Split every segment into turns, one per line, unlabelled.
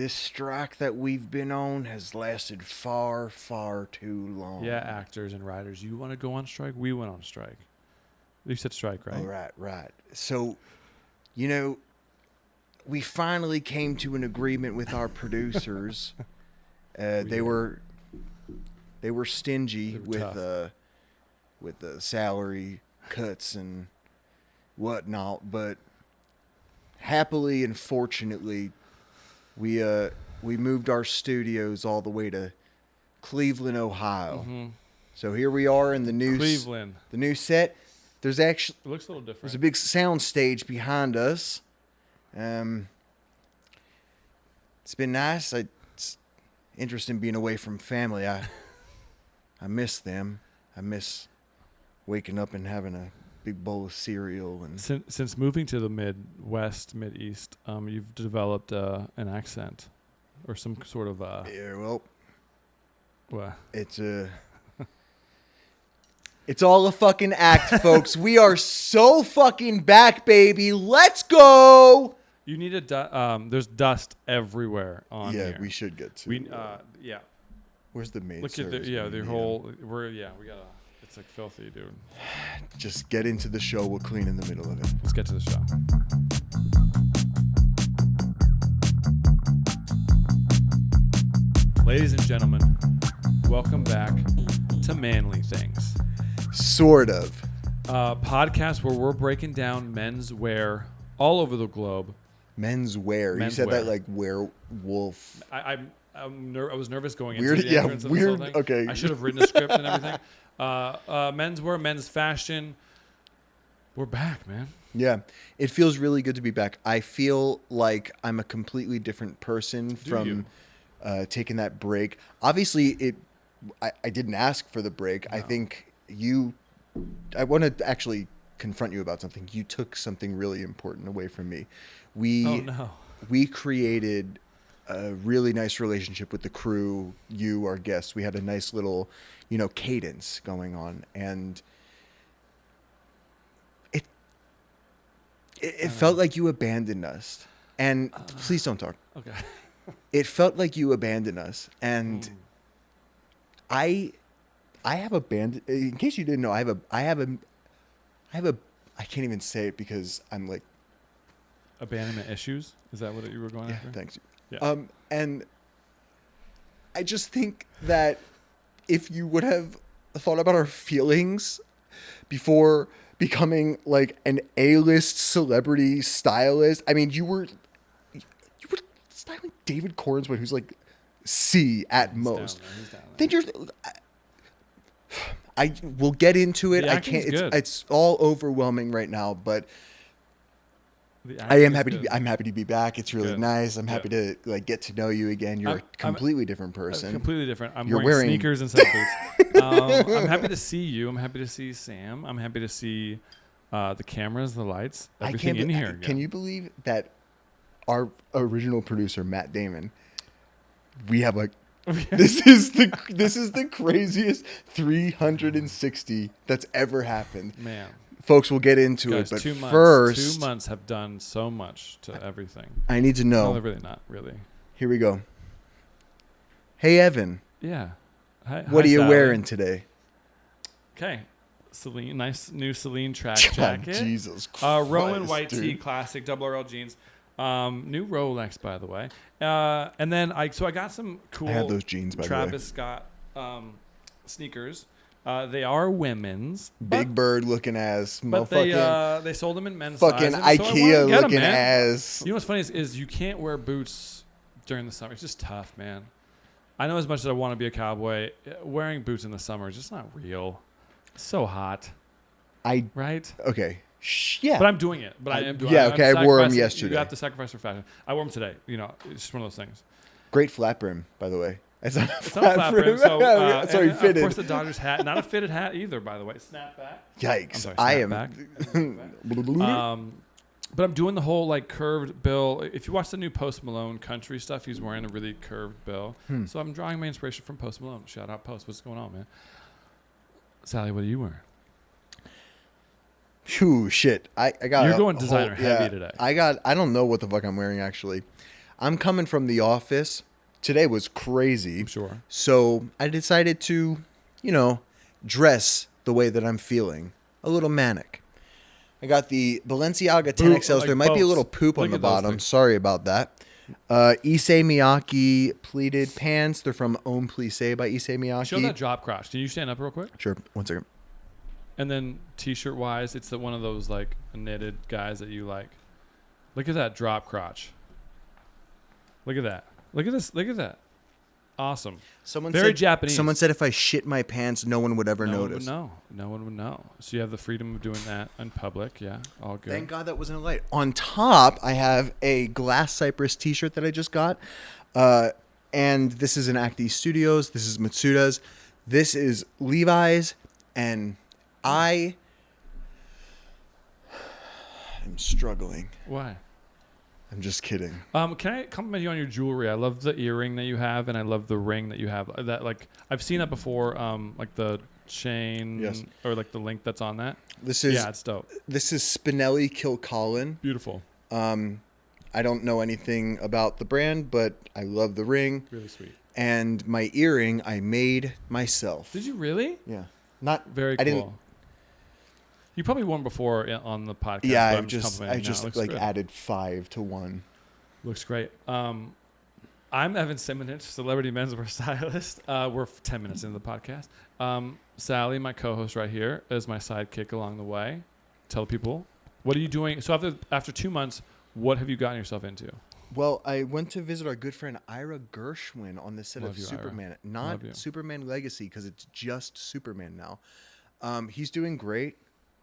this strike that we've been on has lasted far, far too long.
Yeah, actors and writers. You want to go on strike? We went on strike. You said strike, right?
Oh, right. So, we finally came to an agreement with our producers. They were stingy with the salary cuts and whatnot, but happily and fortunately, we moved our studios all the way to Cleveland, Ohio.
Mm-hmm.
So here we are in the new
Cleveland.
The new set. It
looks a little different.
There's a big sound stage behind us. It's been nice. It's interesting being away from family. I miss them. I miss waking up and having a big bowl of cereal. And
since moving to the Midwest, Mideast, you've developed an accent or some sort of
yeah, well,
what?
It's all a fucking act, folks. We are so fucking back, baby. Let's go.
You need there's dust everywhere on here.
Yeah, we should get to.
Yeah.
Where's the maid?
Look at the whole. We gotta. It's like filthy, dude.
Just get into the show. We'll clean in the middle of it.
Let's get to the show. Ladies and gentlemen, welcome back to Manly Things.
Sort of.
Podcast where we're breaking down menswear all over the globe.
Menswear. You said that like werewolf.
I was nervous going
weird,
into the entrance of this whole thing.
Okay.
I should have written a script and everything. Menswear, men's fashion. We're back, man.
Yeah, it feels really good to be back. I feel like I'm a completely different person from taking that break. Obviously, I didn't ask for the break. No. I think I want to actually confront you about something. You took something really important away from me. We created a really nice relationship with the crew, you, our guests. We had a nice little, cadence going on, and it felt like you abandoned us. And please don't talk.
Okay.
It felt like you abandoned us, and I have abandoned. In case you didn't know, I can't even say it because I'm like
abandonment issues. Is that what you were going after?
Thanks.
Yeah.
And I just think that if you would have thought about our feelings before becoming like an A-list celebrity stylist, I mean, you were styling David Cornswood, who's like C at most. Then I will get into it. I can't. It's all overwhelming right now, but I am happy to be. I'm happy to be back. It's really nice. I'm happy to get to know you again. You're a completely different person.
Completely different. I'm wearing sneakers instead of boots. I'm happy to see you. I'm happy to see Sam. I'm happy to see the cameras, the lights, everything in here.
Can you believe that our original producer Matt Damon? We have like. This is the craziest 360 that's ever happened.
Man.
Folks, we'll get into
Guys,
it, but
2 months,
first...
2 months have done so much to everything.
I need to know.
No, really not, really.
Here we go. Hey, Evan.
Yeah.
What are you wearing today?
Okay. Celine, nice new Celine track jacket.
Jesus Christ,
Rowan white
dude.
tee, classic, double RL jeans. New Rolex, by the way. And then I got some cool
I have those jeans, by
Travis
the way.
Scott sneakers. They are women's.
Big Bird looking ass.
But they sold them in men's
fucking
size.
IKEA looking ass.
You know what's funny is you can't wear boots during the summer. It's just tough, man. I know as much as I want to be a cowboy, wearing boots in the summer is just not real. It's so hot. Right?
Okay. Yeah.
But I'm doing it. But I am doing it.
Yeah, okay. I wore them yesterday.
You have to sacrifice for fashion. I wore them today. It's just one of those things.
Great flat brim, by the way.
It's not a flat brim. So,
sorry, fitted.
Of course, the Dodgers hat. Not a fitted hat either, by the way. Snapback.
Yikes.
But I'm doing the whole curved bill. If you watch the new Post Malone country stuff, he's wearing a really curved bill. So I'm drawing my inspiration from Post Malone. Shout out Post. What's going on, man? Sally, what are you wearing?
Phew, shit. I got.
You're going designer heavy today.
I don't know what the fuck I'm wearing actually. I'm coming from the office. Today was crazy.
I'm sure.
So I decided to, dress the way that I'm feeling. A little manic. I got the Balenciaga 10XLs. There might be a little poop on the bottom. Sorry about that. Issey Miyake pleated pants. They're from Homme Plissé by Issey Miyake.
Show that drop crotch. Can you stand up real quick?
Sure. 1 second.
And then t-shirt wise, it's one of those like knitted guys that you like. Look at that drop crotch. Look at that. Look at this. Look at that. Awesome. Very Japanese.
Someone said if I shit my pants, no one would ever notice.
No one would know. So you have the freedom of doing that in public. Yeah, all good.
Thank God that wasn't a light. On top, I have a Glass Cypress t-shirt that I just got. And this is an Acti Studios. This is Matsuda's. This is Levi's. And I am struggling.
Why?
I'm just kidding.
Can I compliment you on your jewelry? I love the earring that you have, and I love the ring that you have. That I've seen that before. Like the chain,
yes,
or like the link that's on that.
It's
dope.
This is Spinelli Kilcullen.
Beautiful.
I don't know anything about the brand, but I love the ring.
Really sweet.
And my earring I made myself.
Did you really?
Yeah. Not
very cool.
I didn't.
You probably won before on the podcast.
Yeah,
I
just like added 5 to 1.
Looks great. I'm Evan Simonich, celebrity menswear stylist. We're 10 minutes into the podcast. Sally, my co-host right here, is my sidekick along the way. Tell people, what are you doing? So after 2 months, what have you gotten yourself into?
Well, I went to visit our good friend Ira Gershwin on the set of Superman.
Ira.
Not Superman Legacy, because it's just Superman now. He's doing great.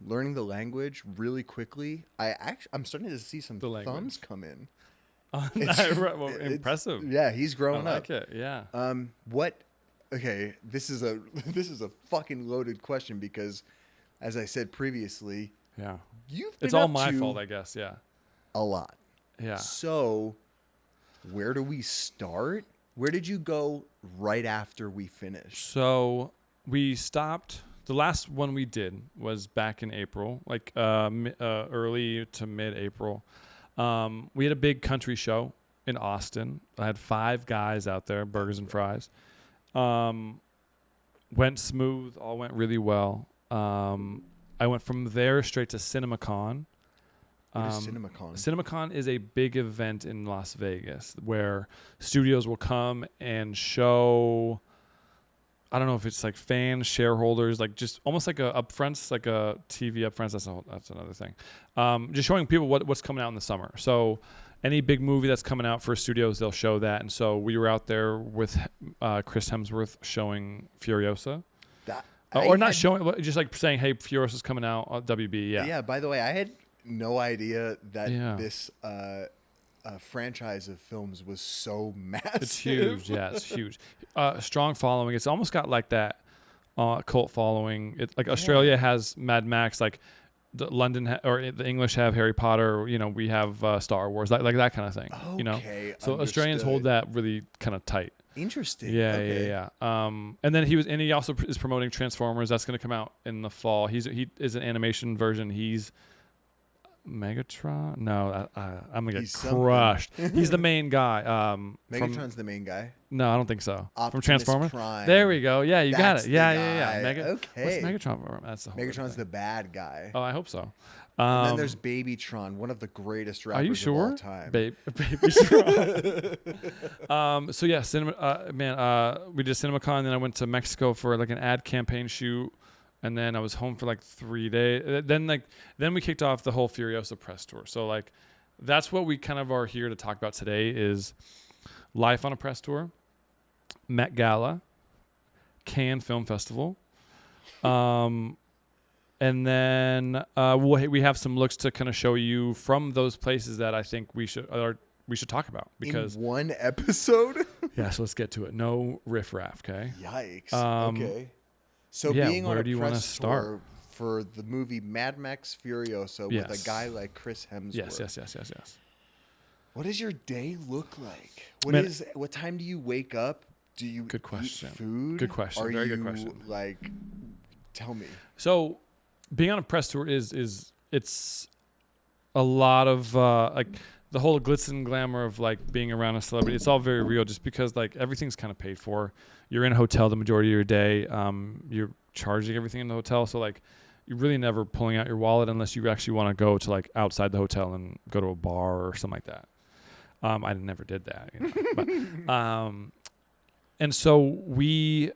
Learning the language really quickly. I'm starting to see some thumbs come in.
Impressive.
Yeah, he's growing up.
I like it. Yeah.
Okay, this is a fucking loaded question because, as I said previously,
yeah,
it's all my
fault, I guess. Yeah,
a lot.
Yeah.
So, where do we start? Where did you go right after we finished?
So we stopped. The last one we did was back in April, like early to mid-April. We had a big country show in Austin. I had 5 guys out there, burgers and fries. Went smooth, all went really well. I went from there straight to CinemaCon.
What is CinemaCon?
CinemaCon is a big event in Las Vegas where studios will come and show... I don't know if it's like fans, shareholders, like just almost like a upfronts, like a TV upfronts. That's another thing. Just showing people what's coming out in the summer. So any big movie that's coming out for studios, they'll show that. And so we were out there with CHRIS HEMSWORTH showing Furiosa. Just like saying, hey, Furiosa's coming out on WB. Yeah.
Yeah. By the way, I had no idea that this franchise of films was so massive.
It's huge. Yeah, it's huge. Strong following. It's almost got like that cult following. Australia has MADMAX, like the London or the English have Harry Potter. We have Star Wars, like that kind of thing.
Okay,
so understood. Australians hold that really kind of tight.
Interesting.
Yeah. And then he also is promoting Transformers. That's going to come out in the fall. He is an animation version. He's Megatron? No, I'm gonna get crushed. He's the main guy.
Megatron's the main guy?
No, I don't think so.
Optimus
from Transformers?
Prime.
There we go. Yeah, you got it. Yeah.
Okay.
What's Megatron? That's the whole
Megatron's the bad guy.
Oh, I hope so.
And then there's Babytron, one of the greatest rappers of all time.
Babytron. So yeah, we did CinemaCon, then I went to Mexico for like an ad campaign shoot. And then I was home for like 3 days. Then we kicked off the whole Furiosa press tour. So like, that's what we kind of are here to talk about today is life on a press tour, Met Gala, Cannes Film Festival, and then we have some looks to kind of show you from those places that I think we should talk about because
in one episode.
Yeah, so let's get to it. No riffraff, okay?
Yikes. Okay. So being on a press tour for the movie MADMAX Furiosa with a guy like CHRIS HEMSWORTH.
Yes.
What does your day look like? What time do you wake up? Do you
Good question.
eat food?
Good question. Very good question.
Like, tell me.
So being on a press tour is it's a lot of the whole glitz and glamour of like being around a celebrity, it's all very real just because like everything's kind of paid for. You're in a hotel the majority of your day. You're charging everything in the hotel. So like you're really never pulling out your wallet unless you actually want to go to like outside the hotel and go to a bar or something like that. I never did that. You know? But, and so we're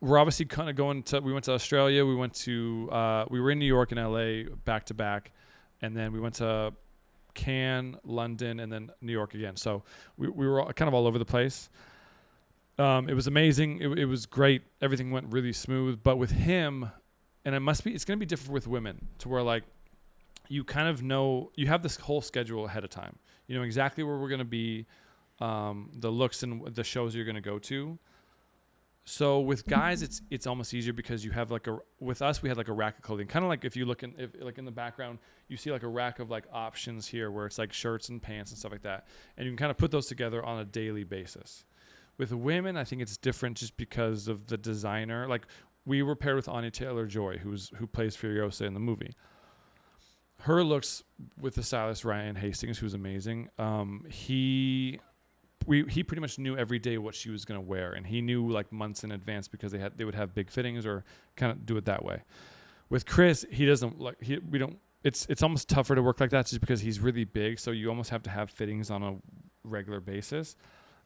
obviously kind of we went to Australia. We were in New York and LA back to back. And then we went to Cannes, London, and then New York again. So we were kind of all over the place. It was amazing. It was great. Everything went really smooth. But with him, and it's going to be different with women to where like you kind of know, you have this whole schedule ahead of time. You know exactly where we're going to be, the looks and the shows you're going to go to. So with guys, it's almost easier because you have with us, we had like a rack of clothing. Kind of like if you look in the background, you see like a rack of like options here where it's like shirts and pants and stuff like that. And you can kind of put those together on a daily basis. With women, I think it's different just because of the designer. Like we were paired with Anya Taylor-Joy, who plays Furiosa in the movie. Her looks with the stylist, Ryan Hastings, who's amazing. He pretty much knew every day what she was going to wear, and he knew like months in advance because they would have big fittings or kind of do it that way. With Chris, he doesn't like it's almost tougher to work like that just because he's really big, so you almost have to have fittings on a regular basis.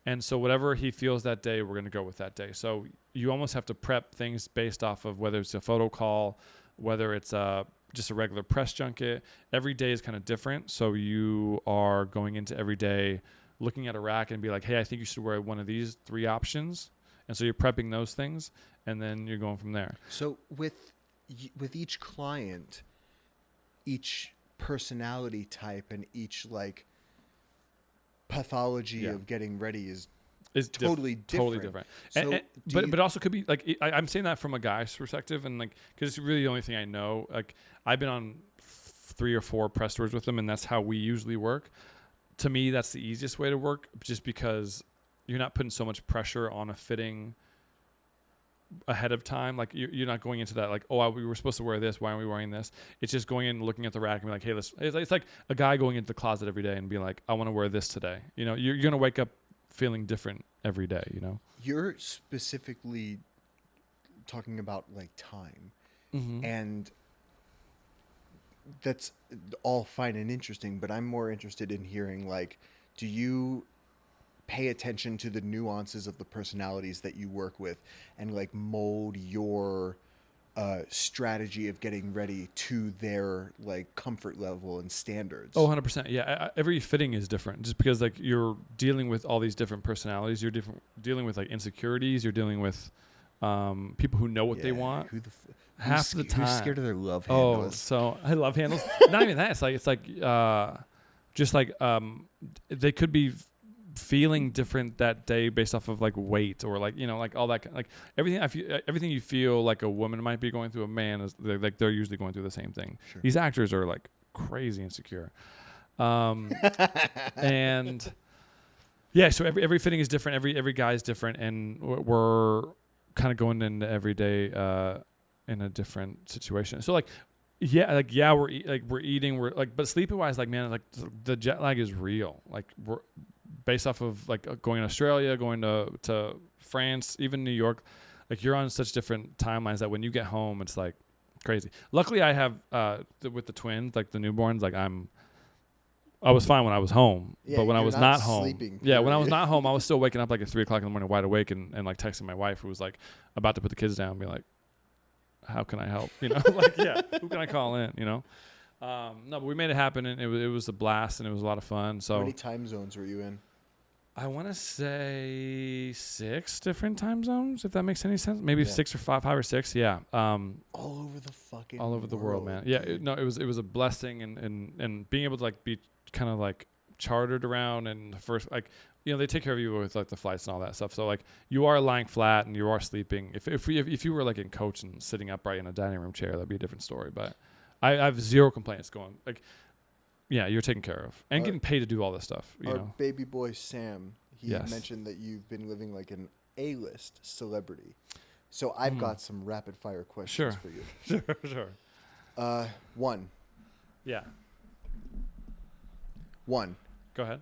And so whatever he feels that day, we're going to go with that day. So you almost have to prep things based off of whether it's a photo call, whether it's just a regular press junket. Every day is kind of different, so you are going into every day looking at a rack and be like, hey, I think you should wear one of these 3 options. And so you're prepping those things, and then you're going from there.
So with each client, each personality type and each like pathology of getting ready is totally different.
Totally different. So but also could be like, I'm saying that from a guy's perspective, and like, because it's really the only thing I know. Like I've been on 3 or 4 press tours with them, and that's how we usually work. To me, that's the easiest way to work, just because you're not putting so much pressure on a fitting ahead of time. Like you're not going into that like, oh, we were supposed to wear this. Why aren't we wearing this? It's just going in, looking at the rack, and be like, hey, it's like a guy going into the closet every day and being like, I want to wear this today. You know, you're gonna wake up feeling different every day. You know,
you're specifically talking about like time, and that's all fine and interesting, but I'm more interested in hearing, like, do you pay attention to the nuances of the personalities that you work with and like mold your strategy of getting ready to their like comfort level and standards?
Oh, 100%. Yeah. Every fitting is different just because like you're dealing with all these different personalities. You're dealing with like insecurities. You're dealing with people who know what they want. Half the time,
who's scared of their love handles?
Oh, so I love handles. Not even that. It's like just like they could be feeling different that day based off of like weight or like, you know, like all that, like everything you feel like a woman might be going through, a man is like they're usually going through the same thing. Sure. These actors are like crazy insecure, and yeah. So every fitting is different. Every guy is different, and we're kind of going into every day in a different situation. So like, we're eating, but sleeping wise, like, man, like the jet lag is real. Like we're based off of like going to Australia, going to France, even New York, like you're on such different timelines that when you get home, it's like crazy. Luckily I have, with the twins, like the newborns, like I was fine when I was home, but when I was not home, when I was not home, I was still waking up like at 3:00 in the morning, wide awake, and like texting my wife, who was like about to put the kids down, and be like, how can I help? You know, like, who can I call in? You know? No, but we made it happen, and it was a blast, and it was a lot of fun. So
how many time zones were you in?
I want to say 6 different time zones, if that makes any sense. Maybe 6 or 5 or 6. Yeah.
All over the fucking
all over the world, man. Yeah. It was a blessing, and being able to like be kind of like chartered around, and first, like, you know, they take care of you with like the flights and all that stuff. So like you are lying flat and you are sleeping. If you were like in coach and sitting upright in a dining room chair, that'd be a different story. But I have zero complaints going. Like, yeah, you're taken care of and getting paid to do all this stuff. You know,
baby boy Sam, he mentioned that you've been living like an A-list celebrity. So I've got some rapid fire questions for you.
Sure.
One.
Yeah.
One.
Go ahead.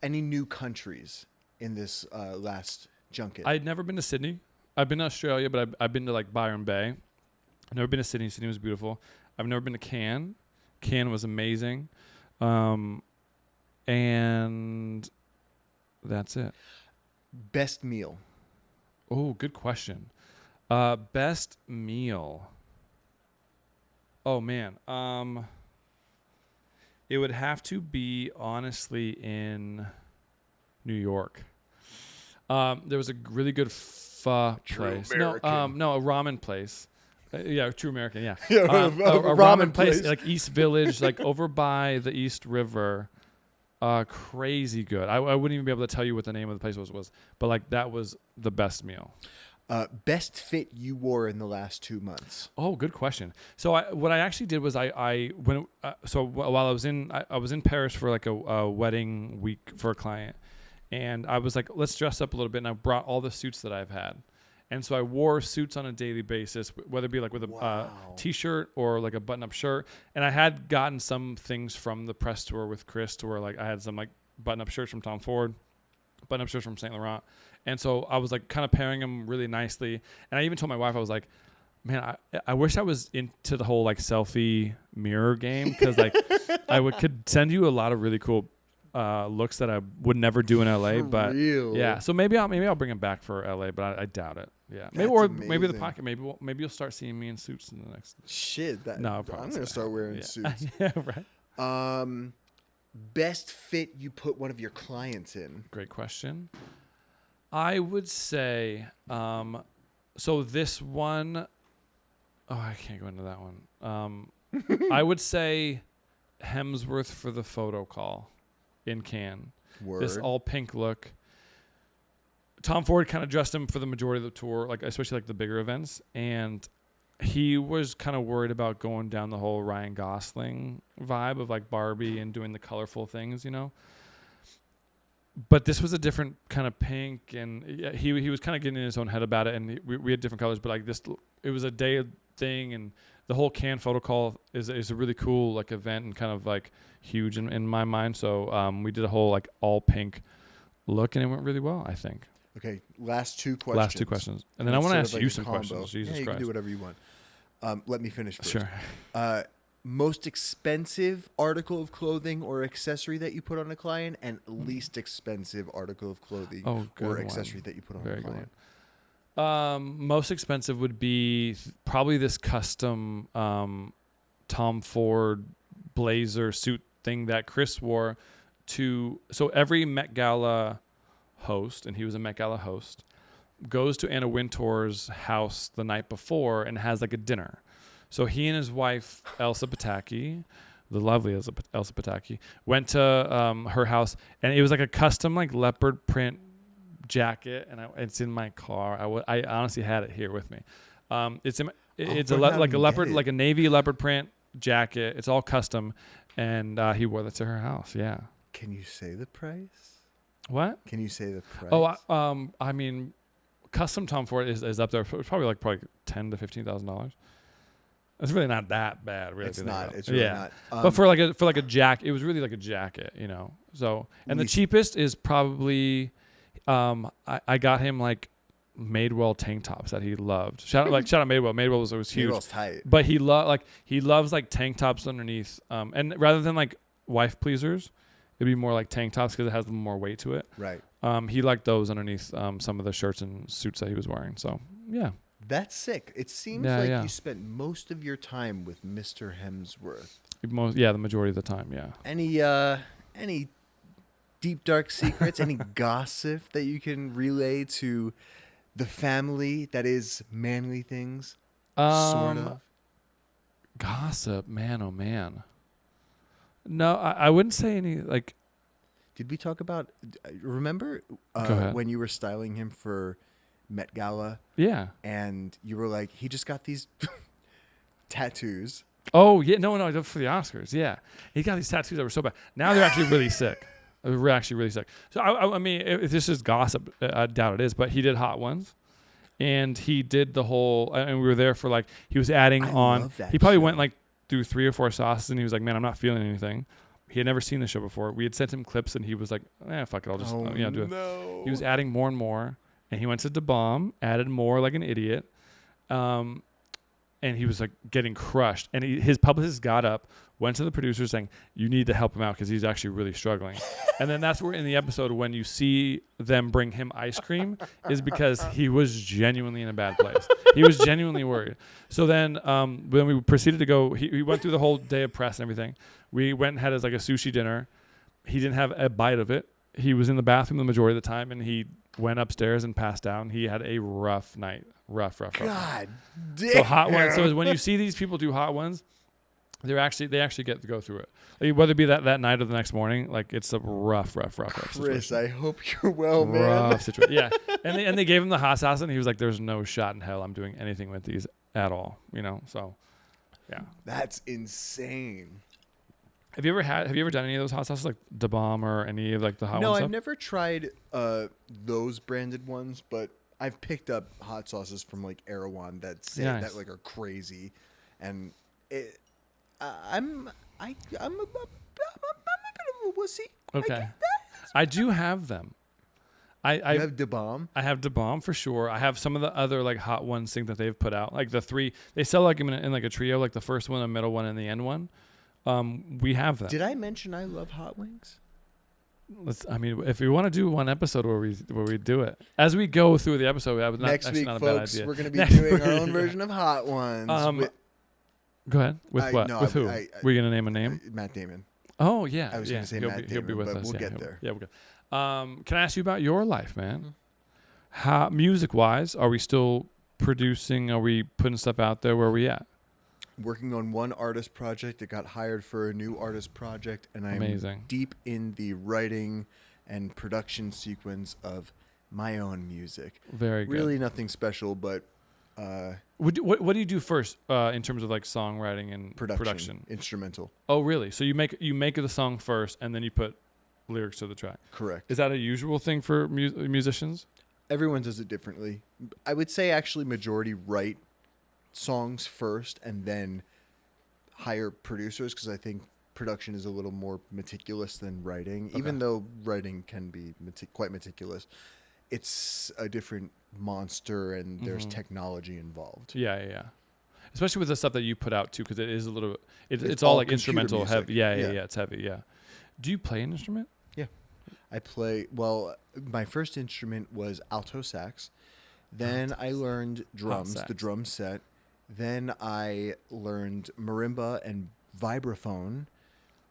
Any new countries in this last junket?
I'd never been to Sydney. I've been to Australia, but I've been to like Byron Bay. I've never been to Sydney. Sydney was beautiful. I've never been to Cannes. Cannes was amazing. And that's it.
Best meal.
Oh, good question. Best meal. Oh man. It would have to be honestly in New York. There was a really good pho place.
American.
No, a ramen place. Yeah, true American. Yeah,
Yeah,
a
a
ramen
ramen
place
place.
like East Village, like over by the East River. Crazy good. I wouldn't even be able to tell you what the name of the place was, but like that was the best meal.
Best fit you wore in the last 2 months.
Oh, good question. So what I actually did was while I was in Paris for like a wedding week for a client, and I was like, let's dress up a little bit, and I brought all the suits that I've had. And so I wore suits on a daily basis, whether it be like with a t-shirt or like a button-up shirt. And I had gotten some things from the press tour with Chris to where like I had some like button-up shirts from Tom Ford, button-up shirts from Saint Laurent. And so I was like kind of pairing them really nicely. And I even told my wife, I was like, man, I wish I was into the whole like selfie mirror game, because like could send you a lot of really cool looks that I would never do in LA. But
real?
yeah, so maybe I'll bring them back for LA, but I doubt it. Yeah, maybe maybe the pocket. Maybe you'll start seeing me in suits in the next.
Shit,
No,
I'm gonna start wearing suits.
Yeah, right.
Best fit you put one of your clients in.
Great question. I would say, so this one, oh, I can't go into that one. I would say Hemsworth for the photo call in Cannes.
Word.
This all pink look. Tom Ford kind of dressed him for the majority of the tour, like especially like the bigger events, and he was kind of worried about going down the whole Ryan Gosling vibe of like Barbie and doing the colorful things, you know. But this was a different kind of pink, and he was kind of getting in his own head about it, and we had different colors, but like this, it was a day thing, and the whole Cannes photo call is a really cool like event and kind of like huge in my mind. So we did a whole like all pink look, and it went really well, I think.
Okay, last two questions.
And then I want to ask you some questions. Jesus
you
Christ.
can do whatever you want. Let me finish first.
Sure.
Most expensive article of clothing or accessory that you put on a client, and least expensive article of clothing or accessory that you put on a client.
Most expensive would be probably this custom Tom Ford blazer suit thing that Chris wore to. So every Met Gala host, and he was a Met Gala host, goes to Anna Wintour's house the night before and has like a dinner. So he and his wife, Elsa Pataki, the lovely Elsa Pataki, went to her house, and it was like a custom like leopard print jacket, and it's in my car. I honestly had it here with me. It's like a leopard, like a navy leopard print jacket. It's all custom, and he wore that to her house. Yeah.
Can you say the price?
What?
Can you say the price?
Oh, I mean, custom Tom Ford is up there. It's probably $10,000 to $15,000. It's really not that bad, really.
It's not. It's really not.
But for like a jacket, it was really like a jacket, you know. So, and the cheapest is probably, I got him like Madewell tank tops that he loved. Shout out Madewell. Madewell was huge.
Madewell's tight.
But he loves like tank tops underneath. And rather than like wife pleasers, it'd be more like tank tops because it has more weight to it.
Right.
He liked those underneath some of the shirts and suits that he was wearing. So yeah.
That's sick. It seems you spent most of your time with Mr. Hemsworth.
The majority of the time, yeah.
Any deep, dark secrets, any gossip that you can relay to the family that is Manly Things? Sort of.
Gossip, man, oh man. No, I wouldn't say any, like...
Did we talk about... Remember when you were styling him for Met Gala?
Yeah.
And you were like, he just got these tattoos.
Oh, yeah. No, for the Oscars. Yeah. He got these tattoos that were so bad. Now they're actually really sick. They're actually really sick. So, I mean, if this is gossip, I doubt it is, but he did Hot Ones. And he did the whole, and we were there for like, he was adding on. He probably went like through 3 or 4 sauces, and he was like, man, I'm not feeling anything. He had never seen the show before. We had sent him clips, and he was like, fuck it, I'll just do it.
No.
He was adding more and more, and he went to DeBomb, added more like an idiot, and he was like getting crushed. And his publicist got up, went to the producer saying, you need to help him out because he's actually really struggling. And then that's where in the episode when you see them bring him ice cream is because he was genuinely in a bad place. He was genuinely worried. So then when we proceeded to go, he went through the whole day of press and everything. We went and had a sushi dinner. He didn't have a bite of it. He was in the bathroom the majority of the time, and he went upstairs and passed out. And he had a rough night. Rough.
God damn.
So hot ones. So when you see these people do hot ones, they actually get to go through it. Like, whether it be that night or the next morning, like it's a rough
Chris,
situation.
I hope you're well, man.
Rough situation. Yeah, and they gave him the hot sauce, and he was like, "There's no shot in hell I'm doing anything with these at all." So yeah,
that's insane.
Have you ever done any of those hot sauces like DeBomb or any of like the hot ones?
No, I've
stuff?
never tried those branded ones, but I've picked up hot sauces from like Erewhon that say that like are crazy, and I'm a bit of a wussy.
Okay, I do have them. I
have DeBomb.
I have DeBomb for sure. I have some of the other like hot ones things that they've put out, like the 3. They sell like in like a trio, like the first one, the middle one, and the end one. We have them.
Did I mention I love hot wings?
If we want to do one episode where we do it as we go through the episode,
next week,
not a
folks,
bad idea.
we're going to be doing our own version of hot ones.
Go ahead. With what? With who? We're going to name a name?
Matt Damon.
Oh yeah.
I was going to say Matt Damon,
he'll be with us.
We'll get there.
Yeah, we'll get. Can I ask you about your life, man? How music-wise, are we still producing? Are we putting stuff out there? Where are we at?
Working on one artist project. I got hired for a new artist project, and I'm deep in the writing and production sequence of my own music.
Very good.
Really nothing special, but
what do you do first in terms of like songwriting and production?
Instrumental.
Oh, really? So you make the song first, and then you put lyrics to the track.
Correct.
Is that a usual thing for musicians?
Everyone does it differently. I would say actually majority write songs first and then hire producers, because I think production is a little more meticulous than writing. Okay. Even though writing can be quite meticulous, it's a different monster, and there's technology involved.
Yeah. Especially with the stuff that you put out too, because it is a little. It's all like instrumental heavy. Yeah. It's heavy. Yeah. Do you play an instrument?
Yeah, I play. Well, my first instrument was alto sax. Then I learned drums, the drum set. Then I learned marimba and vibraphone.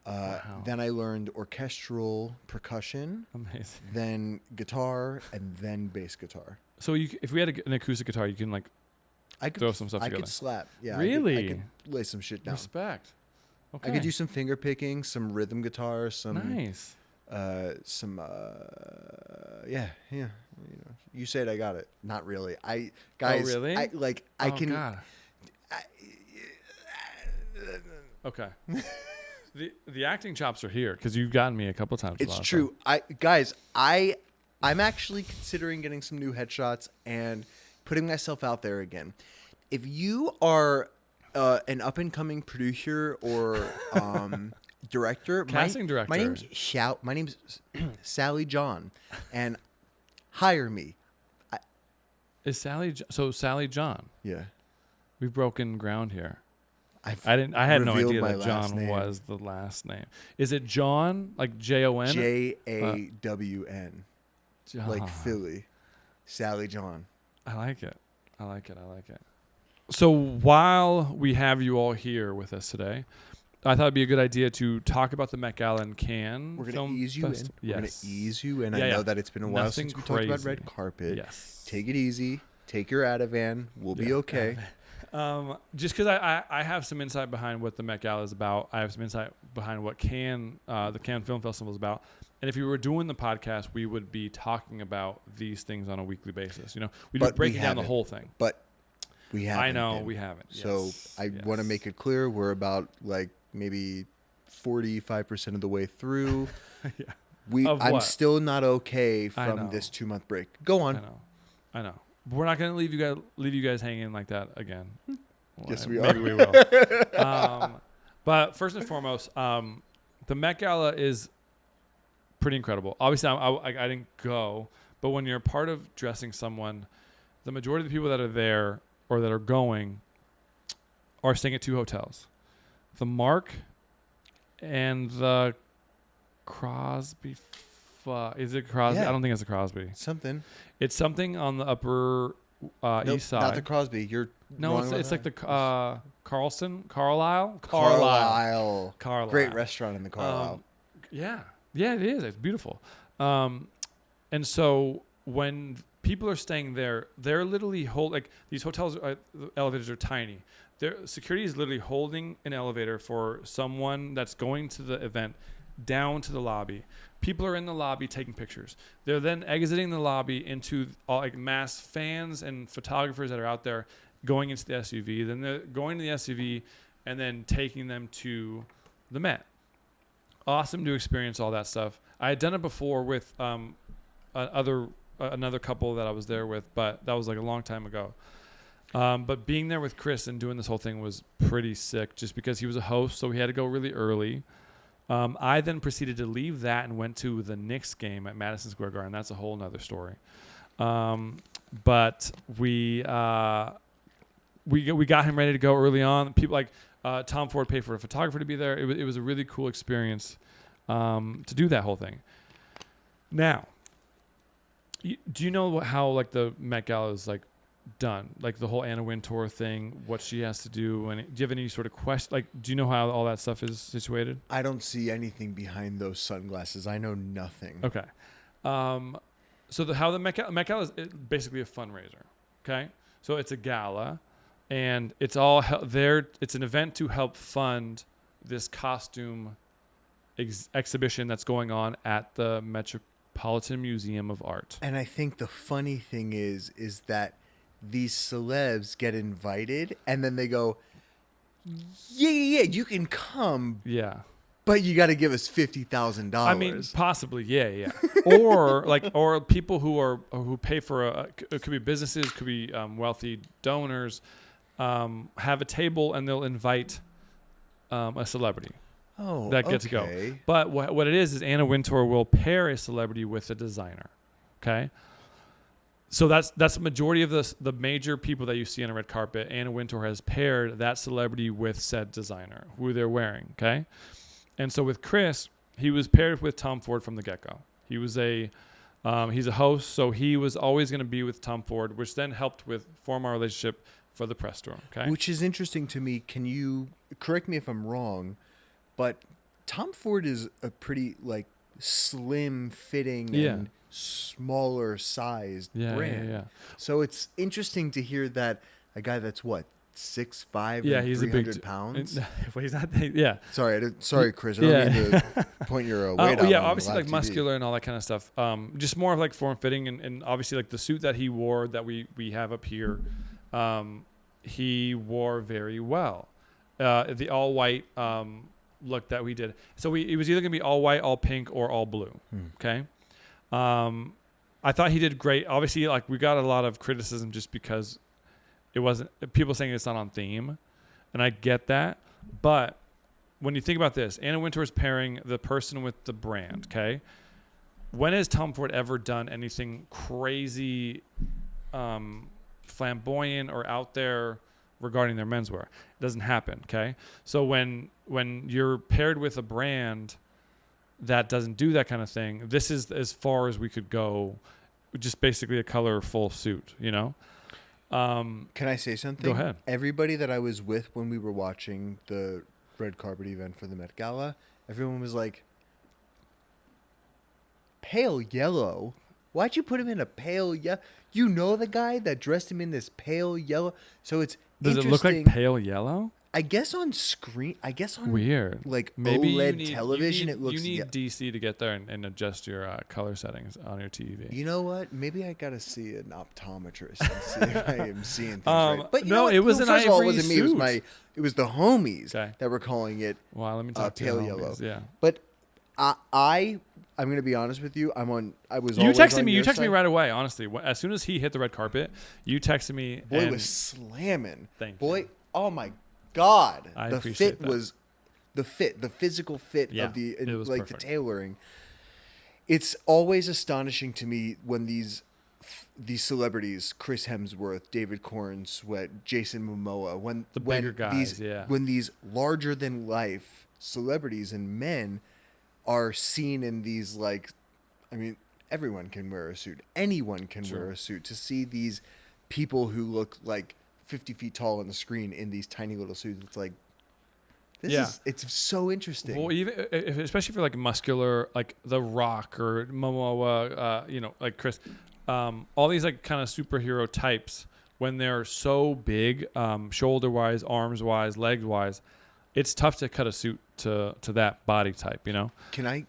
Wow.
Then I learned orchestral percussion.
Amazing.
Then guitar, and then bass guitar.
So if we had an acoustic guitar, you can throw some stuff together.
I could slap. Yeah.
Really?
I could lay some shit down.
Respect. Okay.
I could do some finger picking, some rhythm guitar, some
nice.
You said I got it. Not really.
Oh, really?
I can.
God. Okay. The acting chops are here because you've gotten me a couple times.
It's true. I'm actually considering getting some new headshots and putting myself out there again. If you are an up and coming producer or director,
casting director,
my name's Sally John, and hire me.
Is Sally Sally John?
Yeah,
we've broken ground here. I had no idea that John was the last name. Is it John, like Jon?
JAWN, like Philly. Sally John.
I like it. So while we have you all here with us today, I thought it'd be a good idea to talk about the Met Gala in Cannes.
We're going to ease you in.
Yes.
We're going to ease you in. I know that it's been a while since we talked about red carpet.
Yes.
Take it easy. Take your Ativan. We'll be okay.
Just because I have some insight behind what the Met Gala is about. I have some insight behind what the Cannes Film Festival is about. And if we were doing the podcast, we would be talking about these things on a weekly basis. We'd be breaking down the whole thing.
But we haven't.
I know we haven't.
So I want to make it clear we're about maybe 45% of the way through. Yeah. I'm still not okay from this 2-month break. Go on.
I know. We're not going to leave you guys hanging like that again.
Yes, we are.
Maybe we will. But first and foremost, the Met Gala is pretty incredible. Obviously, I didn't go, but when you're a part of dressing someone, the majority of the people that are there or that are going are staying at 2 hotels. The Mark and the Crosby. Is it Crosby?
Yeah.
I don't think it's a Crosby.
Something.
It's something on the upper east side.
Not the Crosby. You're wrong
it's like the Carlisle.
Carlisle. Great restaurant in the Carlisle.
Yeah, it is. It's beautiful. And so when people are staying there, they're literally these hotels. The elevators are tiny. Their security is literally holding an elevator for someone that's going to the event down to the lobby. People are in the lobby taking pictures. They're then exiting the lobby into all mass fans and photographers that are out there going into the SUV. Then they're going to the SUV and then taking them to the Met. Awesome to experience all that stuff. I had done it before with another couple that I was there with, but that was like a long time ago. But being there with Chris and doing this whole thing was pretty sick just because he was a host, so he had to go really early. I then proceeded to leave that and went to the Knicks game at Madison Square Garden. That's a whole nother story. But we got him ready to go early on. People like Tom Ford paid for a photographer to be there. It was a really cool experience to do that whole thing. Now, do you know how like the Met Gala is like done, like the whole Anna Wintour thing, what she has to do, and do you have any sort of question, like do you know how all that stuff is situated?
I don't see anything behind those sunglasses. I know nothing.
Okay. So how the Met Gala is basically a fundraiser. Okay, so it's a gala, and it's all there. It's an event to help fund this costume exhibition that's going on at the Metropolitan Museum of Art.
And I think the funny thing is that these celebs get invited and then they go, yeah, you can come.
Yeah.
But you got to give us $50,000.
I mean, possibly, yeah. or people who pay for it could be businesses, could be wealthy donors, have a table and they'll invite a celebrity that gets to go. But what it is Anna Wintour will pair a celebrity with a designer. Okay. So that's the majority of the major people that you see on a red carpet. Anna Wintour has paired that celebrity with said designer who they're wearing. Okay. And so with Chris, he was paired with Tom Ford from the get-go. He's a host, so he was always going to be with Tom Ford, which then helped form our relationship for the press tour. Okay.
Which is interesting to me. Can you correct me if I'm wrong, but Tom Ford is a pretty like slim fitting and smaller sized brand. Yeah. So it's interesting to hear that a guy that's 6'5" and
he's
300 pounds.
Well, he's not. Yeah.
Sorry, Chris. I don't mean to point your weight out.
Yeah, obviously like muscular and all that kind of stuff. Just more of like form fitting and obviously like the suit that he wore that we have up here. He wore very well. The all white look that we did. So it was either gonna be all white, all pink, or all blue. Okay. I thought he did great. Obviously, like we got a lot of criticism just because it wasn't people saying it's not on theme, and I get that. But when you think about this, Anna Wintour is pairing the person with the brand. Okay, when has Tom Ford ever done anything crazy, flamboyant or out there regarding their menswear? It doesn't happen. Okay, so when you're paired with a brand that doesn't do that kind of thing, this is as far as we could go, just basically a colorful suit, you know?
Can I say something?
Go ahead.
Everybody that I was with when we were watching the red carpet event for the Met Gala, everyone was like, pale yellow? Why'd you put him in a pale yellow? You know the guy that dressed him in this pale yellow? So it's
Does it look like pale yellow?
I guess on screen,
weird.
Like
maybe
OLED television, it looks.
You need DC to get there and adjust your color settings on your TV.
You know what? Maybe I gotta see an optometrist and see if I am seeing things right. But
no, it was an
first of all, it
ivory
wasn't me. It was the homies that were calling it.
Well, let me talk to
pale
homies.
yellow.
Yeah.
But I'm gonna be honest with you. I was.
You texted me. You texted me right away. Honestly, as soon as he hit the red carpet, you texted me.
Boy was slamming.
Thank
you.
Boy,
oh my God,
I
the
appreciate
fit
that.
was the fit, the physical fit
Yeah,
of the
it was
like
perfect.
the tailoring. It's always astonishing to me when these celebrities, Chris Hemsworth, David Cornsweet, Jason Momoa, when
The
when
bigger guys, yeah.
when these larger than life celebrities and men are seen in these, like, I mean, everyone can wear a suit. Anyone can
Sure.
wear a suit. To see these people who look like 50 feet tall on the screen in these tiny little suits, it's like, it's so interesting.
Well, even especially for like muscular, like The Rock or Momoa, like Chris, all these like kind of superhero types, when they're so big, shoulder wise, arms wise, legs wise, it's tough to cut a suit to that body type. You know.
Can I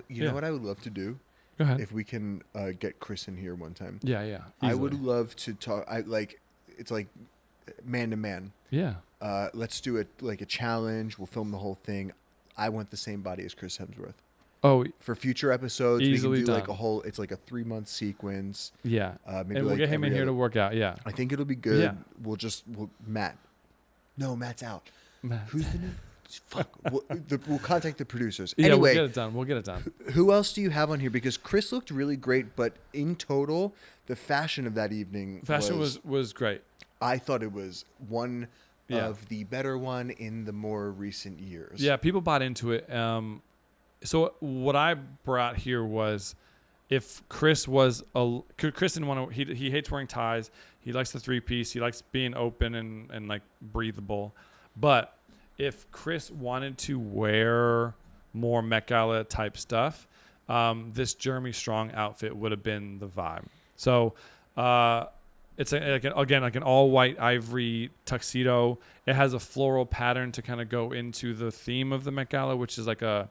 you know what I would love to do?
Go ahead.
If we can get Chris in here one time.
Yeah, yeah.
I would love to talk. It's like man to man.
Yeah.
Let's do it like a challenge. We'll film the whole thing. I want the same body as Chris Hemsworth.
Oh,
For future episodes,
Easily
we can do
done.
like a whole. It's like a 3-month sequence.
yeah.
Maybe
And we'll
like
get him in
every
here to
other-
work out. Yeah.
I think it'll be good.
Yeah.
We'll Matt. No, Matt's out.
Matt.
Who's the new? Fuck. We'll contact the producers.
Yeah,
Anyway,
we'll get it done.
who else do you have on here? Because Chris looked really great, but in total, the fashion of that evening
Fashion was great.
I thought it was one
Yeah.
of the better one in the more recent years.
Yeah, people bought into it. So what I brought here was, if Chris Chris didn't want to. He hates wearing ties. He likes the 3-piece. He likes being open and like breathable. But if Chris wanted to wear more Met Gala type stuff, this Jeremy Strong outfit would have been the vibe. So it's like an all white ivory tuxedo. It has a floral pattern to kind of go into the theme of the Met Gala, which is like it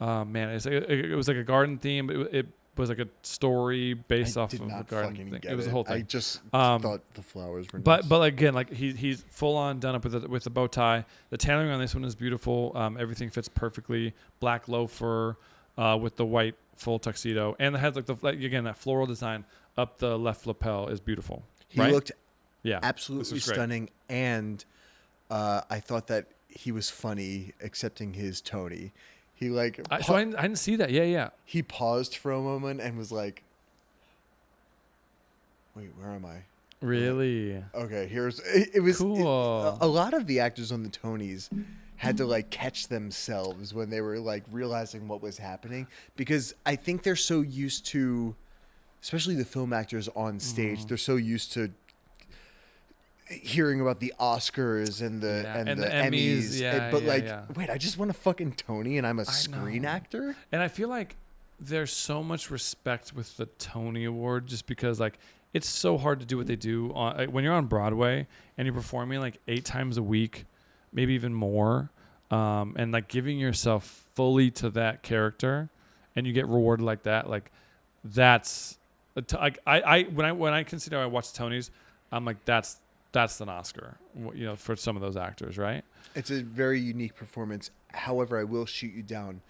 was like a garden theme. It was like a story based off of a garden thing. It was a whole thing.
I just thought the flowers were nice.
But again, like he's full on done up with the bow tie. The tailoring on this one is beautiful. Everything fits perfectly. Black loafer with the white full tuxedo, and it has again that floral design up the left lapel is beautiful.
He
right?
looked
This
absolutely
was great.
stunning, and I thought that he was funny accepting his Tony. He
I didn't see that. Yeah.
he paused for a moment and was like, "Wait, where am I?"
Really?
Okay, it was
Cool.
a lot of the actors on the Tonys had to like catch themselves when they were like realizing what was happening, because I think they're so used to, especially the film actors on stage, they're so used to hearing about the Oscars and the Emmys. Wait, I just want a fucking Tony and I'm a screen
know.
actor?
And I feel like there's so much respect with the Tony Award, just because like it's so hard to do what they do when you're on Broadway and you're performing like 8 times a week, maybe even more, and like giving yourself fully to that character, and you get rewarded like that. Like that's when I consider I watch Tonys, I'm like that's an Oscar, for some of those actors, right?
It's a very unique performance. However, I will shoot you down.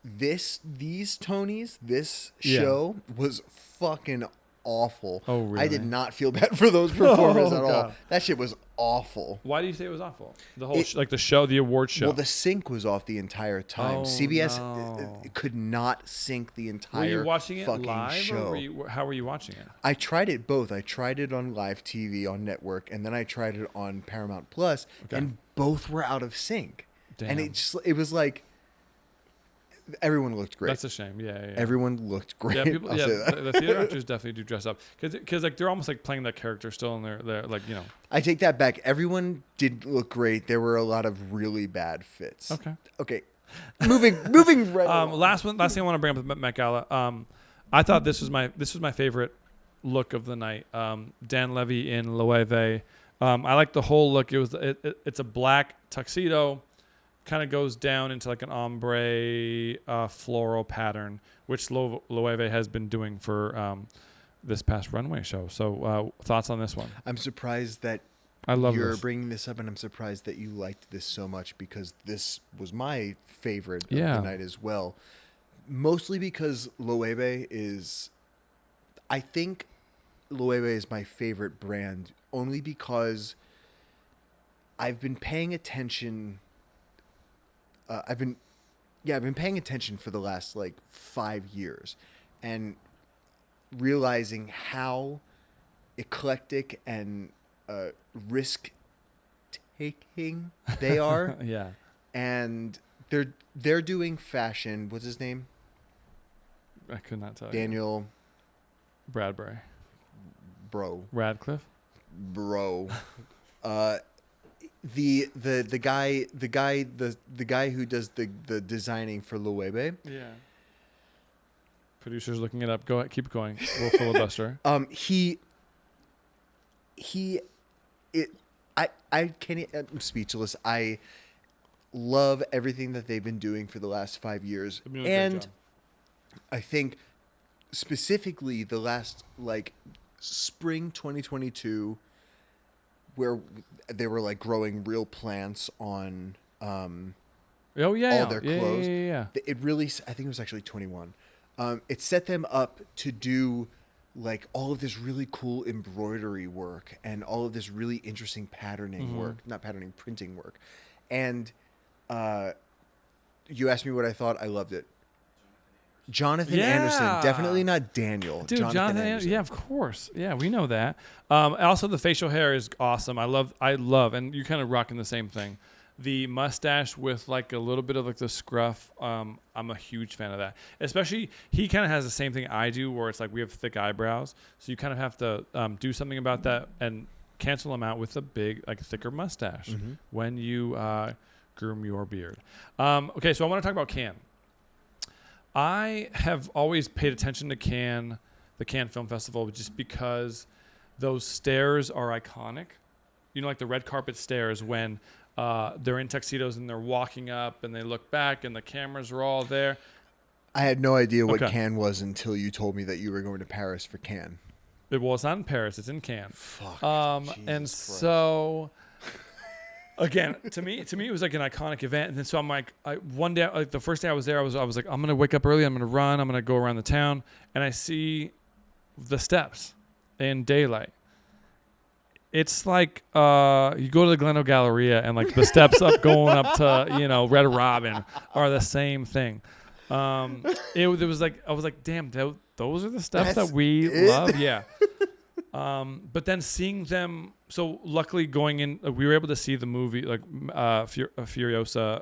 These Tonys, this show was fucking awful.
Oh, really?
I did not feel bad for those performers at all.
God.
That shit was awful.
Why do you say it was awful? The whole the award show.
Well, the sync was off the entire time.
Oh,
CBS
no.
could not sync the entire
Were you watching it
fucking
live,
show.
or how were you watching it?
I tried it both. I tried it on live TV on network, and then I tried it on Paramount Plus, and both were out of sync.
Damn.
And it was like everyone looked great.
That's a shame. Yeah.
Everyone looked great.
Yeah, people.
I'll say that.
The theater actors definitely do dress up because like they're almost like playing that character still, and they're like
I take that back. Everyone did look great. There were a lot of really bad fits. Okay. Moving right along.
Last thing I want to bring up with Met Gala. I thought this was my favorite look of the night. Dan Levy in Loewe. I like the whole look. It's a black tuxedo, kind of goes down into like an ombre floral pattern, which Loewe has been doing for this past runway show. So thoughts on this one?
I'm surprised that
I love
you're
this.
bringing this up, and I'm surprised that you liked this so much, because this was my favorite of
Yeah.
the night as well. Mostly because Loewe is, I think Loewe is my favorite brand only because I've been paying attention I've been paying attention for the last like 5 years, and realizing how eclectic and risk taking they are.
Yeah.
And they're doing fashion. What's his name?
I could not tell
Daniel
Bradbury.
Bro.
Radcliffe.
Bro. The guy who does the designing for Loewe.
Yeah. Producers looking it up. Go ahead, keep going. We'll filibuster.
I can't. I'm speechless. I love everything that they've been doing for the last 5 years, and I think specifically the last like spring 2022, where they were like growing real plants on all their clothes.
Yeah.
It really, I think it was actually 21. It set them up to do like all of this really cool embroidery work and all of this really interesting patterning work, not patterning, printing work. And you asked me what I thought. I loved it. Jonathan Anderson, definitely not Daniel.
Dude, Jonathan Anderson. Yeah, of course. Yeah, we know that. Also, the facial hair is awesome. I love, and you're kind of rocking the same thing. The mustache with like a little bit of like the scruff. I'm a huge fan of that. Especially, he kind of has the same thing I do, where it's like we have thick eyebrows, so you kind of have to do something about that and cancel them out with a big, like thicker mustache when you groom your beard. Okay, so I want to talk about Cannes. I have always paid attention to Cannes, the Cannes Film Festival, just because those stairs are iconic. You know, like the red carpet stairs when they're in tuxedos and they're walking up and they look back and the cameras are all there.
I had no idea what Cannes was until you told me that you were going to Paris for Cannes.
Well, it's not in Paris. It's in Cannes.
Fuck.
And
Christ.
So... Again, to me, it was like an iconic event. And then so I'm like, one day, like the first day I was there, I was like, I'm gonna wake up early, I'm gonna run, I'm gonna go around the town, and I see the steps in daylight. It's like you go to the Glendale Galleria and like the steps up going up to Red Robin are the same thing. It was like I was like, damn, those are the steps that we love, yeah. But then seeing them, so luckily going in, we were able to see the movie like Furiosa.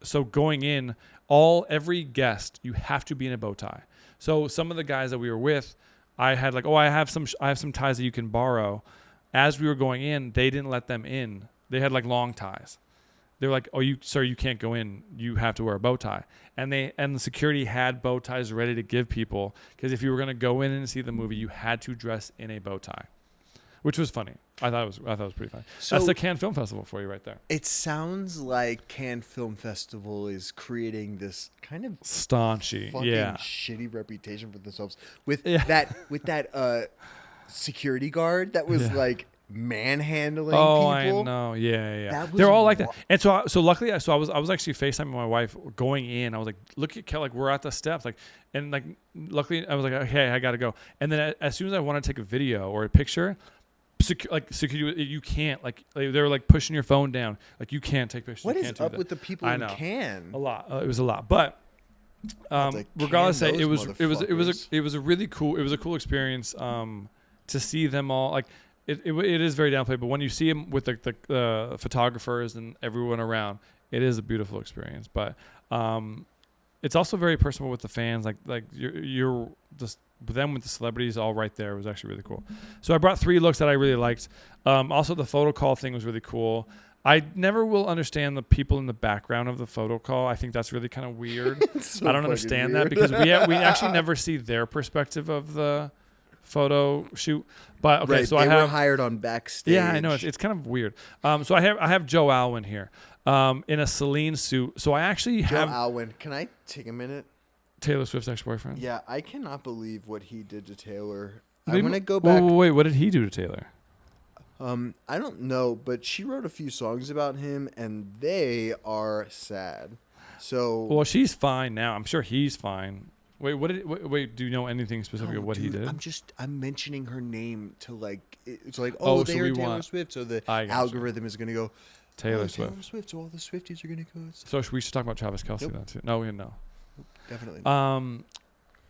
So going in, every guest, you have to be in a bow tie. So some of the guys that we were with, I had like, I have some ties that you can borrow. As we were going in, they didn't let them in. They had like long ties. They were like, sir, you can't go in. You have to wear a bow tie. And the security had bow ties ready to give people, because if you were going to go in and see the movie, you had to dress in a bow tie, which was funny. I thought it was pretty funny. So that's the Cannes Film Festival for you right there.
It sounds like Cannes Film Festival is creating this kind of
staunchy,
fucking shitty reputation for themselves with that security guard that was like manhandling people.
I know. Yeah. They're all like that. And so luckily, I was actually FaceTiming my wife going in. I was like, look at Kel, like we're at the steps, like, and like luckily I was like, okay, I gotta go. And then as soon as I want to take a video or a picture, security, you can't, like they're like pushing your phone down, like you can't take pictures.
What is up with the people in Cannes?
A lot. It was a lot, but regardless, it was a really cool experience to see them all like. It is very downplayed, but when you see them with the photographers and everyone around, it is a beautiful experience. But it's also very personal with the fans. Like you're just them with the celebrities all right there. It was actually really cool. So I brought 3 looks that I really liked. Also, the photo call thing was really cool. I never will understand the people in the background of the photo call. I think that's really kind of weird. I don't understand that because we actually never see their perspective of the photo shoot. But okay, so they were
hired on backstage.
Yeah, I know it's kind of weird. So I have Joe Alwyn here, in a Celine suit. So I actually have
Joe Alwyn. Can I take a minute?
Taylor Swift's ex-boyfriend.
Yeah, I cannot believe what he did to Taylor. I'm gonna go back.
Wait, what did he do to Taylor?
I don't know, but she wrote a few songs about him, and they are sad. So
well, she's fine now. I'm sure he's fine. Wait, do you know anything specific of what he did?
I'm mentioning her name to like, it's like,
so
they are Taylor Swift, so the algorithm is going to go,
Taylor Swift.
Taylor Swift. So all the Swifties are gonna go.
So we should talk about Travis Kelce
Nope.
then too. No, we no.
Definitely. Not.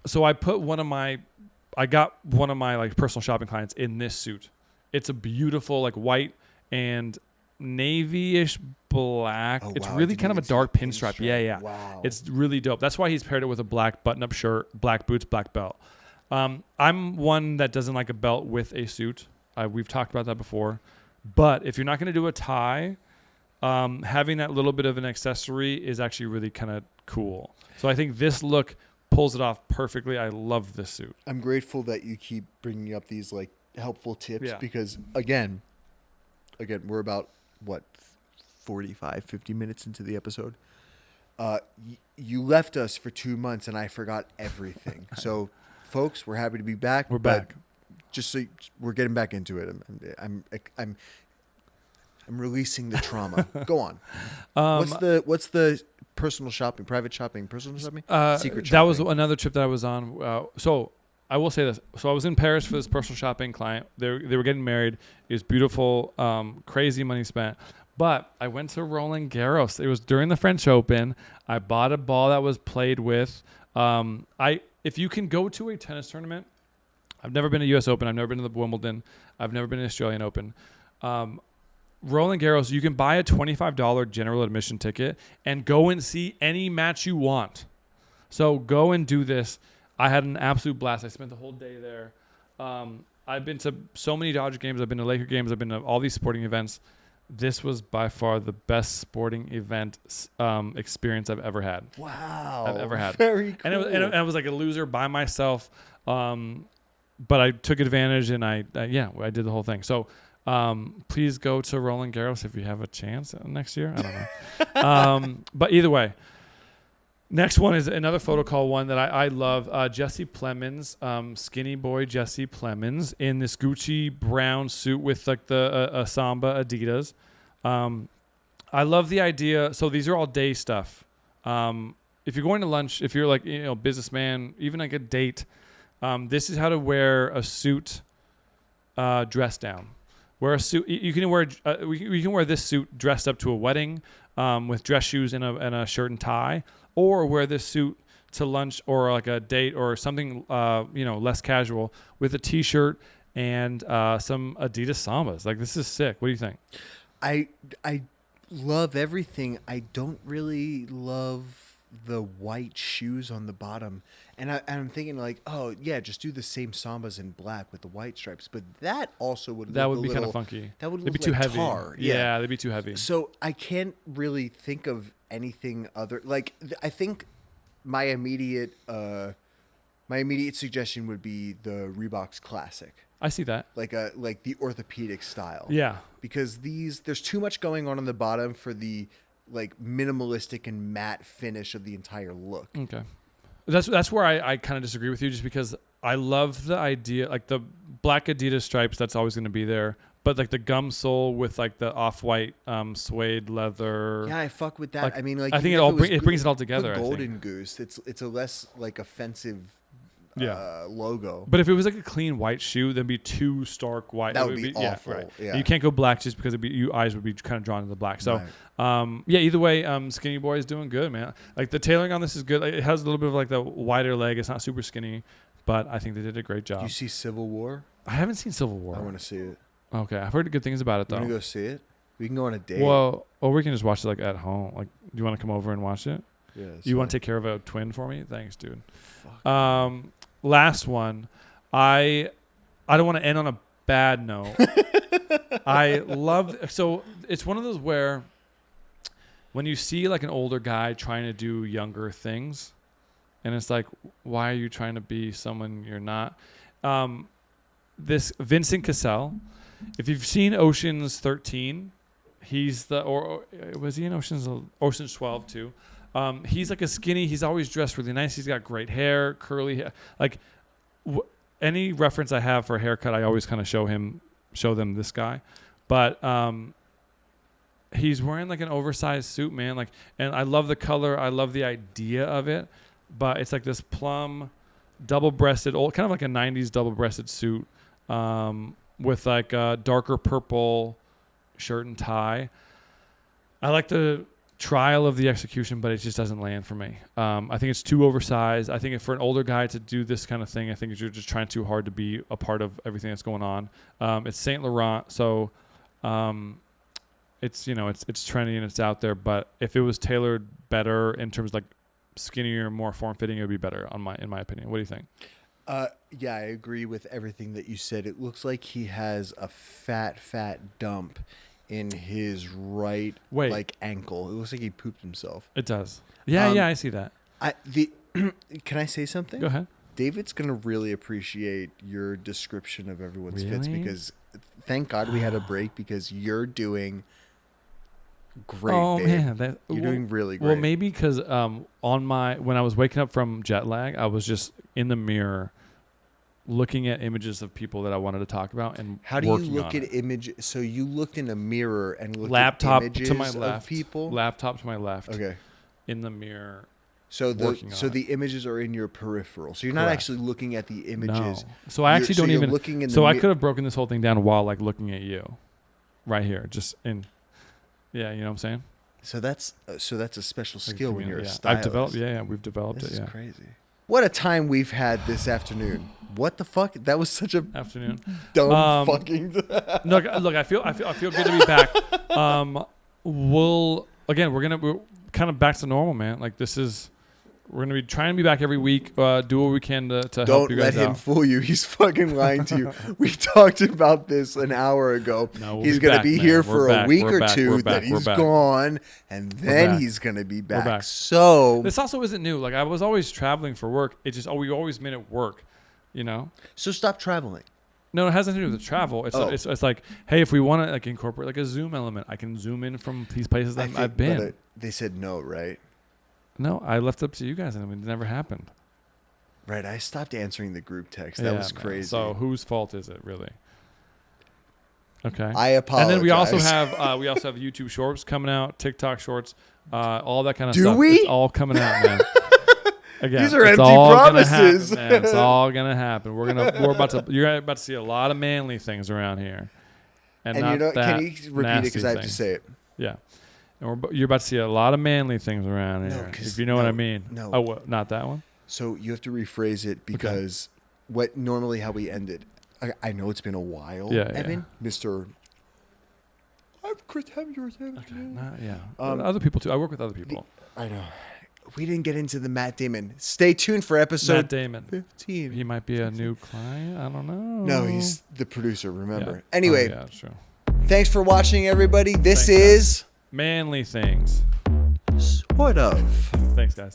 So I got one of my like personal shopping clients in this suit. It's a beautiful like white and navy-ish black.
Oh,
It's
wow. I
really
didn't
kind of a
even see
dark
the
pinstripe. Yeah.
Wow.
It's really dope. That's why he's paired it with a black button-up shirt, black boots, black belt. I'm one that doesn't like a belt with a suit. We've talked about that before. But if you're not going to do a tie, having that little bit of an accessory is actually really kind of cool. So I think this look pulls it off perfectly. I love this suit.
I'm grateful that you keep bringing up these like helpful tips
Yeah.
because again, we're about 45, 50 minutes into the episode. You left us for 2 months and I forgot everything. So, folks, we're happy to be back.
We're back.
Just so we're getting back into it. I'm releasing the trauma. Go on. What's the personal shopping, private shopping, personal shopping, secret shopping?
That was another trip that I was on. So I will say this. So I was in Paris for this personal shopping client. They were getting married. It was beautiful, crazy money spent. But I went to Roland Garros. It was during the French Open. I bought a ball that was played with. If you can go to a tennis tournament, I've never been to U.S. Open. I've never been to the Wimbledon. I've never been to Australian Open. Roland Garros, you can buy a $25 general admission ticket and go and see any match you want. So go and do this. I had an absolute blast. I spent the whole day there. I've been to so many Dodger games. I've been to Laker games. I've been to all these sporting events. This was by far the best sporting event experience I've ever had.
Wow.
I've ever had.
Very cool.
And I was like a loser by myself. But I took advantage and I did the whole thing. So please go to Roland Garros if you have a chance next year. I don't know. But either way, next one is another photo call one that I love. Jesse Plemons, skinny boy Jesse Plemons in this Gucci brown suit with like the Samba Adidas. I love the idea. So these are all day stuff. If you're going to lunch, if you're like, businessman, even like a date, this is how to wear a suit dressed down. Wear a suit. You can wear this suit dressed up to a wedding with dress shoes and a shirt and tie, or wear this suit to lunch or like a date or something less casual with a t-shirt and some Adidas Sambas. Like, this is sick. What do you think?
I love everything. I don't really love the white shoes on the bottom. And I'm thinking like, oh yeah, just do the same Sambas in black with the white stripes. But that also would
be kind of funky.
That would
they'd
look
be too
like
heavy.
tar.
Yeah, they'd be too heavy.
So I can't really think of anything other. Like I think my immediate suggestion would be the Reeboks Classic.
I see that.
Like the orthopedic style.
Yeah.
Because there's too much going on the bottom for the like minimalistic and matte finish of the entire look.
Okay. That's where I kind of disagree with you, just because I love the idea, like the black Adidas stripes, that's always going to be there. But like the gum sole with like the off-white suede leather.
Yeah, I fuck with that.
Like,
I mean, like
I think it brings it all together.
Put
I
Golden
think.
Goose. It's a less like offensive logo.
But if it was like a clean white shoe, that'd be too stark white.
That would be awful.
Yeah, right.
Yeah.
You can't go black just because your eyes would be kind of drawn to the black. So,
Right.
either way, Skinny Boy is doing good, man. Like the tailoring on this is good. Like, it has a little bit of like the wider leg. It's not super skinny, but I think they did a great job.
Do you see Civil War?
I haven't seen Civil War.
I want to see it.
Okay, I've heard good things about it though.
You want to go see it? We can go on a date.
Well, or we can just watch it like at home. Like, do you want to come over and watch it?
Yeah.
You want to take care of a twin for me? Thanks, dude. Last one. I don't want to end on a bad note. So it's one of those where when you see like an older guy trying to do younger things, and it's like, why are you trying to be someone you're not? This Vincent Cassel, if you've seen Ocean's 13, or was he in Ocean's 12 too? He's like a skinny. He's always dressed really nice. He's got great hair, curly hair. Like any reference I have for a haircut, I always kind of show them this guy. But he's wearing like an oversized suit, man. Like, and I love the color. I love the idea of it. But it's like this plum, double-breasted, kind of like a 90s double-breasted suit with like a darker purple shirt and tie. I like the trial of the execution, but it just doesn't land for me. I think it's too oversized. I think if for an older guy to do this kind of thing, I think you're just trying too hard to be a part of everything that's going on. It's Saint Laurent, so it's it's trendy and it's out there. But if it was tailored better in terms of like skinnier, more form fitting, it would be better in my opinion. What do you think?
Yeah, I agree with everything that you said. It looks like he has a fat dump in his right ankle. It looks like he pooped himself.
It does. Yeah, I see that.
Can I say something?
Go ahead.
David's gonna really appreciate your description of everyone's fits because thank God we had a break because you're doing great.
Oh
babe.
Man,
you're doing really great.
Well, maybe because when I was waking up from jet lag, I was just in the mirror looking at images of people that I wanted to talk about and
how do you look at images? So you looked in a mirror and looked
laptop
at images
to my left,
of people.
Laptop to my left.
Okay.
In the mirror.
So the images are in your peripheral. So you're not actually looking at the images.
No. So I actually don't even.
Looking in
so I could have broken this whole thing down while like looking at you, right here, just in. Yeah, you know what I'm saying.
So that's a special skill when you're a stylist.
I've developed. Yeah, we've developed
this
it. Yeah.
This is crazy. What a time we've had this afternoon. What the fuck? That was such a
afternoon.
Dumb fucking.
Look. I feel good to be back. We're kind of back to normal, man. Like we're gonna be trying to be back every week. Do what we can to help you guys out.
Don't let him fool you. He's fucking lying to you. We talked about this an hour ago.
No,
he's gonna be here for a week or two. Then he's gone, and then he's gonna be back. So
this also isn't new. Like I was always traveling for work. It just we always made it work, you know.
So stop traveling.
No, it has nothing to do with the travel. It's like, hey, if we want to like incorporate like a Zoom element, I can zoom in from these places that I've been.
They said no, right?
No, I left it up to you guys, and it never happened.
Right, I stopped answering the group text. That was crazy.
So whose fault is it, really? Okay.
I apologize.
And then we also have YouTube Shorts coming out, TikTok Shorts, all that kind of stuff.
Do we?
It's all coming out, man. Again,
these are empty promises.
It's all gonna happen. You're about to see a lot of manly things around here, and not
can you repeat it because I have to say it?
Yeah. And you're about to see a lot of manly things around here, if you know what I mean.
No.
Oh, not that one?
So you have to rephrase it because how we ended. I know it's been a while, Evan. Mr. I'm CHRIS HEMSWORTH.
Okay. Other people too. I work with other people.
I know. We didn't get into the Matt Damon. Stay tuned for episode
Matt Damon.
15.
He might be a new client. I don't know.
No, he's the producer, remember.
Yeah.
Anyway,
that's true.
Thanks for watching, everybody. This is...
Manly Things.
Sort of.
Thanks, guys.